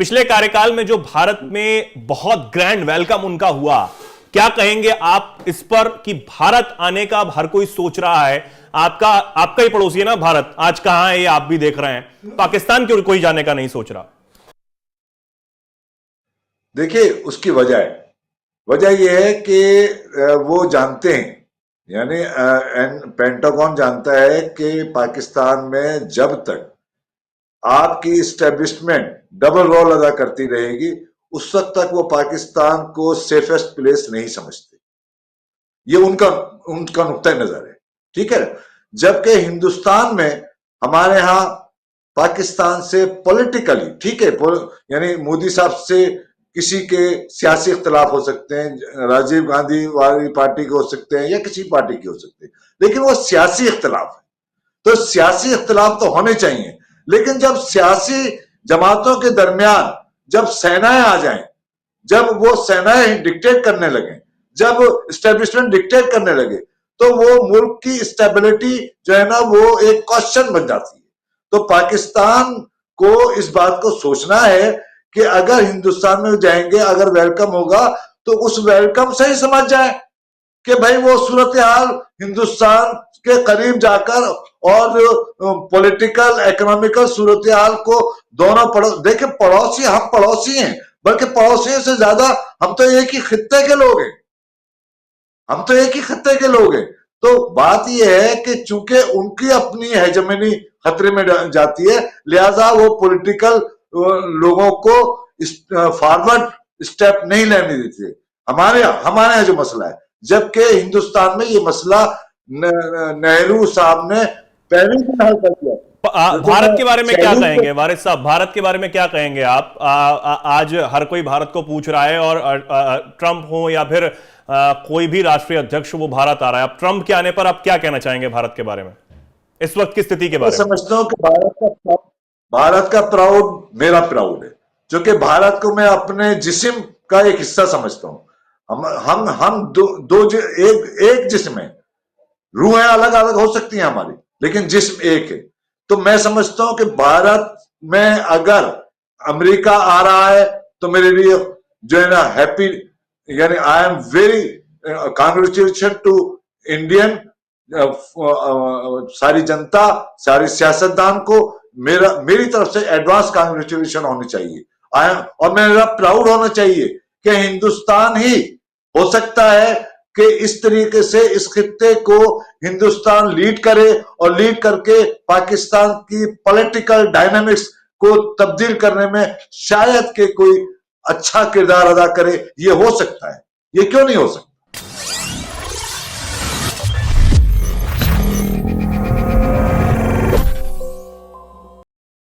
पिछले कार्यकाल में जो भारत में बहुत ग्रैंड वेलकम उनका हुआ, क्या कहेंगे आप इस पर कि भारत आने का हर कोई सोच रहा है? आपका ही पड़ोसी है ना भारत, आज कहां है ये आप भी देख रहे हैं। पाकिस्तान की ओर कोई जाने का नहीं सोच रहा। देखिए, उसकी वजह यह है कि वो जानते हैं, यानी पेंटागन जानता है कि पाकिस्तान में जब तक आपकी इस्टेब्लिशमेंट डबल रोल अदा करती रहेगी, उस वक्त तक वो पाकिस्तान को सेफेस्ट प्लेस नहीं समझते। ये उनका उनका नुक्ता नजर है, ठीक है। जबकि हिंदुस्तान में हमारे यहां पाकिस्तान से पॉलिटिकली, ठीक है, यानी मोदी साहब से किसी के सियासी इख्तलाफ हो सकते हैं, राजीव गांधी वाली पार्टी के हो सकते हैं या किसी पार्टी के हो सकते हैं, लेकिन वो सियासी इख्तलाफ है। तो सियासी इख्तलाफ तो होने चाहिए, लेकिन जब सियासी जमातों के दरमियान जब सेनाएं आ जाएं, जब वो सेनाएं डिक्टेट करने लगे, जब इस्टेब्लिशमेंट डिक्टेट करने लगे, तो वो मुल्क की स्टेबिलिटी जो है ना, वो एक क्वेश्चन बन जाती है। तो पाकिस्तान को इस बात को सोचना है कि अगर हिंदुस्तान में जाएंगे, अगर वेलकम होगा, तो उस वेलकम से ही समझ जाए कि भाई वो सूरत हाल हिंदुस्तान के करीब जाकर और पॉलिटिकल इकोनॉमिकल सूरत हाल को दोनों देखिए, पड़ोसी हम पड़ोसी हैं, बल्कि पड़ोसियों से ज्यादा हम तो एक ही खित्ते के लोग हैं, हम तो एक ही खत्ते के लोग हैं। तो बात यह है कि चूंकि उनकी अपनी हेजेमनी खतरे में जाती है, लिहाजा वो पॉलिटिकल लोगों को फॉरवर्ड स्टेप नहीं लेने देते। हमारे यहाँ जो मसला है, जबकि हिंदुस्तान में ये मसला नेहरू साहब ने पहले ही हल कर दिया। भारत के बारे में क्या कहेंगे वारिस साहब? भारत के बारे में क्या कहेंगे आप? आज हर कोई भारत को पूछ रहा है, और ट्रंप हो या फिर कोई भी राष्ट्रीय अध्यक्ष, वो भारत आ रहा है। अब ट्रंप के आने पर आप क्या कहना चाहेंगे भारत के बारे में, इस वक्त की स्थिति के बारे में? समझता हूं कि भारत का प्राउड मेरा प्राउड है, क्योंकि भारत को मैं अपने जिस्म का एक हिस्सा समझता हूं। हम एक जिस्म है, रूहें अलग अलग हो सकती हैं हमारी, लेकिन जिस्म एक है। तो मैं समझता हूं कि भारत में अगर अमेरिका आ रहा है, तो मेरे लिए जो है ना हैप्पी, यानी I am very congratulation to Indian, सारी जनता, सारी सियासतदान को मेरी तरफ से एडवांस कांग्रेचुलेशन होनी चाहिए। और मेरा प्राउड होना चाहिए कि हिंदुस्तान ही हो सकता है कि इस तरीके से इस खित्ते को हिंदुस्तान लीड करे, और लीड करके पाकिस्तान की पॉलिटिकल डायनामिक्स को तब्दील करने में शायद के कोई अच्छा किरदार अदा करे। ये हो सकता है, ये क्यों नहीं हो सकता?